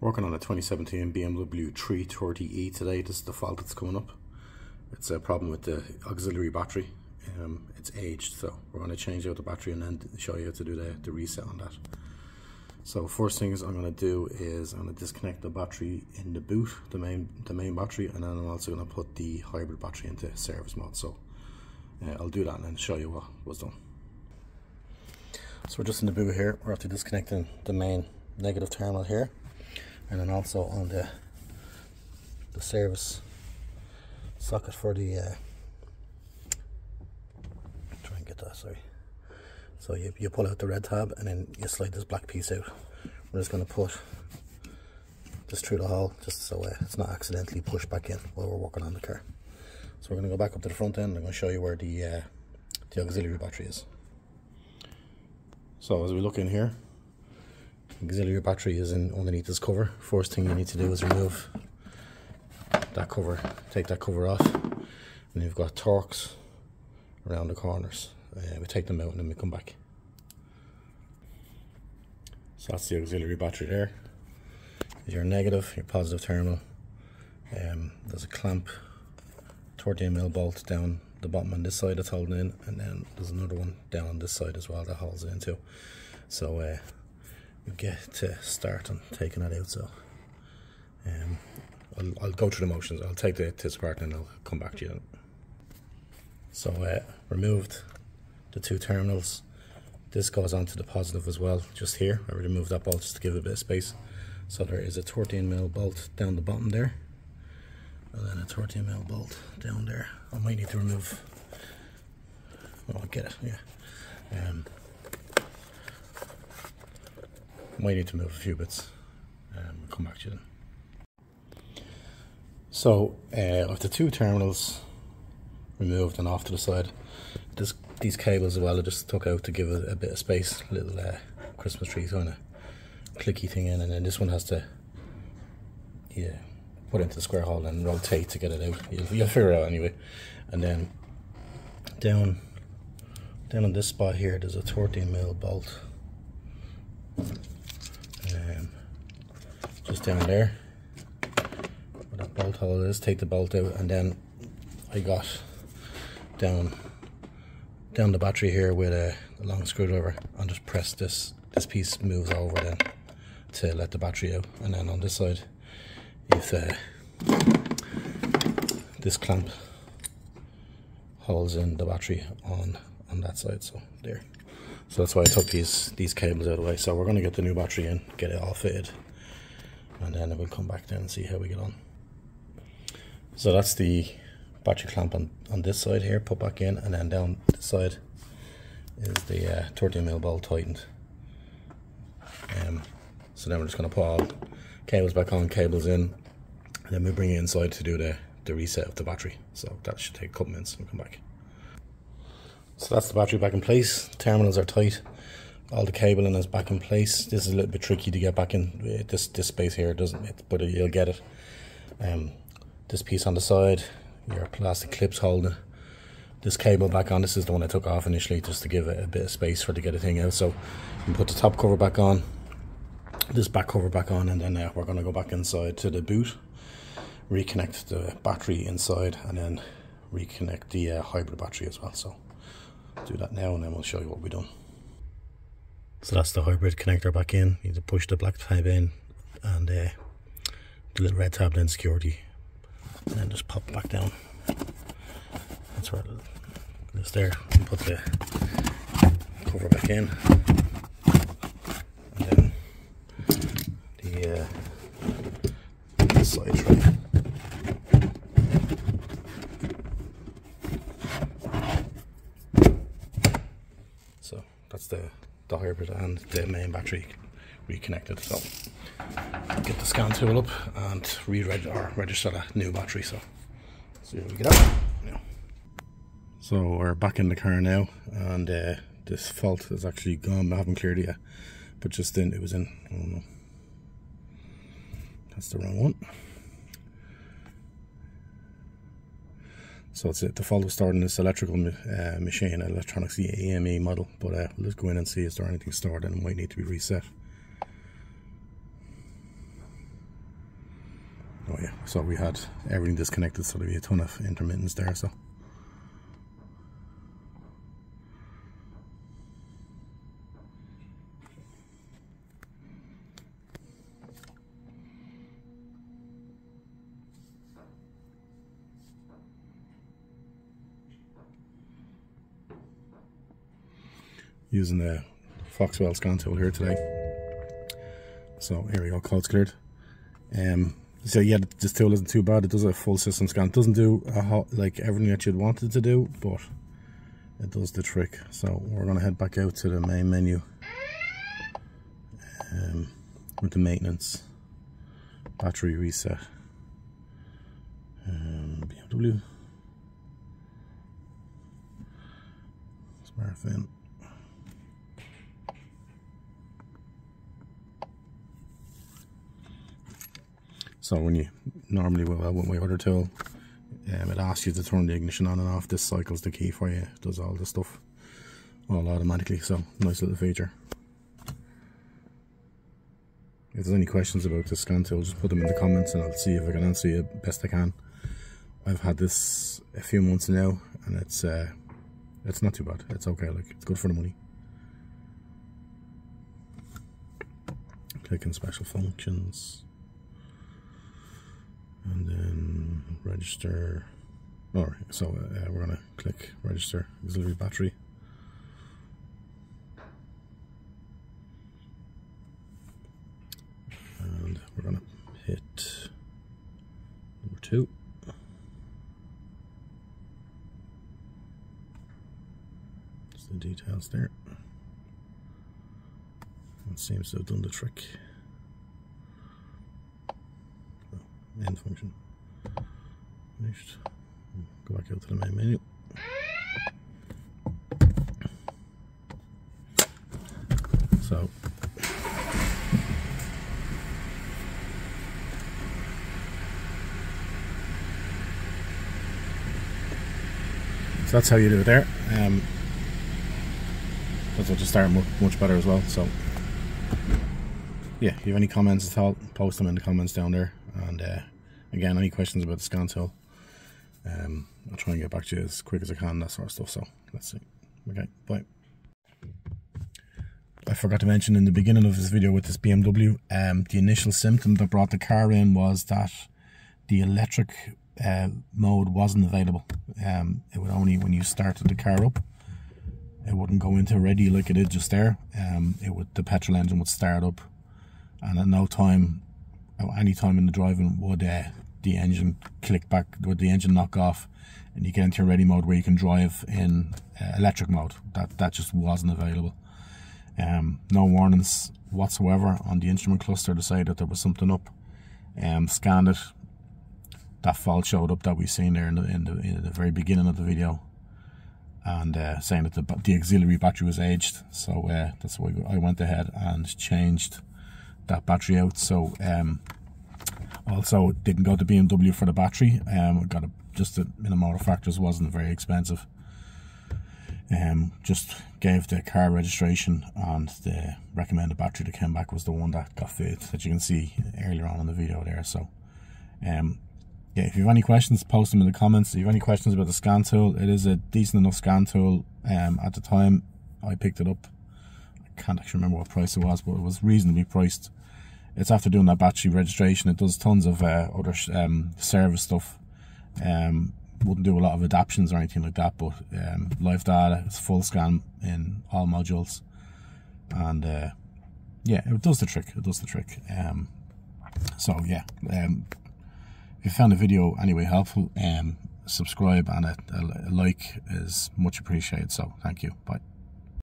Working on a 2017 BMW 330e today. This is the fault that's coming up. It's a problem with the auxiliary battery. It's aged, so we're going to change out the battery and then show you how to do the reset on that. So first things I'm going to do is I'm going to disconnect the battery in the boot, the main battery, and then I'm also going to put the hybrid battery into service mode. So I'll do that and then show you what was done. So we're just in the boot here. We're after disconnecting the main negative terminal here, and then also on the service socket for the try and get that, sorry. So you pull out the red tab and then you slide this black piece out. We're just going to put this through the hole just so it's not accidentally pushed back in while we're working on the car. So we're going to go back up to the front end and I'm going to show you where the auxiliary battery is. So as we look in here, the auxiliary battery is in underneath this cover. First thing you need to do is remove that cover, take that cover off, and you've got Torx around the corners. We take them out and then we come back. So that's the auxiliary battery there. Your negative, your positive terminal. There's a clamp, 13mm bolt down the bottom on this side that's holding in, and then there's another one down on this side as well that holds it in too. So we get to start on taking that out. So I'll go through the motions. I'll take this apart and I'll come back to you. So removed the two terminals. This goes onto the positive as well, just here. I removed that bolt just to give it a bit of space. So there is a 13mm bolt down the bottom there, and then a 13mm bolt down there. I might need to remove, oh, I'll get it, yeah. Might need to move a few bits. We'll come back to you then. So with the two terminals removed and off to the side, these cables as well I just took out to give it a bit of space, a little Christmas tree kind of clicky thing in, and then this one has to put into the square hole and rotate to get it out. You'll figure it out anyway. And then down on this spot here there's a 13mm bolt, just down there where that bolt hole is. Take the bolt out, and then I got down the battery here with a long screwdriver and just press this piece moves over then to let the battery out. And then on this side, if this clamp holds in the battery on that side, so there. So that's why I took these cables out of the way. So we're going to get the new battery in, get it all fitted, and then we'll come back then and see how we get on. So that's the battery clamp on this side here, put back in, and then down this side is the 13mm bolt tightened. So then we're just going to put all cables back on, cables in, and then we bring it inside to do the reset of the battery. So that should take a couple minutes and we'll come back. So that's the battery back in place. Terminals are tight, all the cabling is back in place. This is a little bit tricky to get back in this space here, but you'll get it. This piece on the side, your plastic clips holding this cable back on. This is the one I took off initially just to give it a bit of space for to get the thing out. So you can put the top cover back on, this back cover back on, and then we're going to go back inside to the boot, reconnect the battery inside, and then reconnect the hybrid battery as well. So do that now and then we'll show you what we've done. So that's the hybrid connector back in. You need to push the black tab in and the little red tab, then security, and then just pop it back down. That's where it is there. And put the cover back in, and then the side tray. So that's the hybrid and the main battery reconnected. So get the scan tool up and register that new battery. So see how we get out. Yeah. So we're back in the car now, and this fault is actually gone. I haven't cleared it yet, but just then it was in. I don't know. That's the wrong one. So it's the fault was starting this electrical machine, electronics AME model, but let's go in and see is there anything stored and it might need to be reset. Oh yeah, so we had everything disconnected, so there'd be a ton of intermittence there. So using the Foxwell scan tool here today. So here we go, code's cleared. So yeah, this tool isn't too bad. It does a full system scan. It doesn't do like everything that you'd want it to do, but it does the trick. So we're gonna head back out to the main menu with the maintenance, battery reset, BMW, SmartFin. So when you normally with my other tool, it asks you to turn the ignition on and off. This cycles the key for you, does all the stuff all automatically. So nice little feature. If there's any questions about this scan tool, just put them in the comments and I'll see if I can answer you best I can. I've had this a few months now and it's not too bad. It's okay, like it's good for the money. Click on special functions. And then register. Alright, so we're going to click register auxiliary battery. And we're going to hit number 2. Just the details there. It seems to have done the trick. End function finished. Go back out to the main menu. So that's how you do it there. That's what just start much better as well. So yeah, if you have any comments at all, post them in the comments down there. And again, any questions about the scan tool, I'll try and get back to you as quick as I can, that sort of stuff. So let's see. Okay, bye. I forgot to mention in the beginning of this video with this BMW, the initial symptom that brought the car in was that the electric mode wasn't available. It would only, when you started the car up, it wouldn't go into ready like it did just there. The petrol engine would start up, and at no time, any time in the driving would the engine click back, would the engine knock off, and you get into your ready mode where you can drive in electric mode. That just wasn't available. No warnings whatsoever on the instrument cluster to say that there was something up. Scanned it. That fault showed up that we've seen there in the very beginning of the video, and saying that the auxiliary battery was aged. So that's why I went ahead and changed that battery out. So also didn't go to BMW for the battery. Got just in a Motor Factors, wasn't very expensive. Just gave the car registration, and the recommended battery that came back was the one that got fit, that you can see earlier on in the video there. So yeah, if you have any questions, post them in the comments. If you have any questions about the scan tool, it is a decent enough scan tool. At the time I picked it up, I can't actually remember what price it was, but it was reasonably priced. It's after doing that battery registration. It does tons of other service stuff. Wouldn't do a lot of adaptions or anything like that, but live data, it's full scan in all modules, and yeah, it does the trick. It does the trick. So yeah, if you found the video anyway helpful, subscribe, and a like is much appreciated. So thank you. Bye.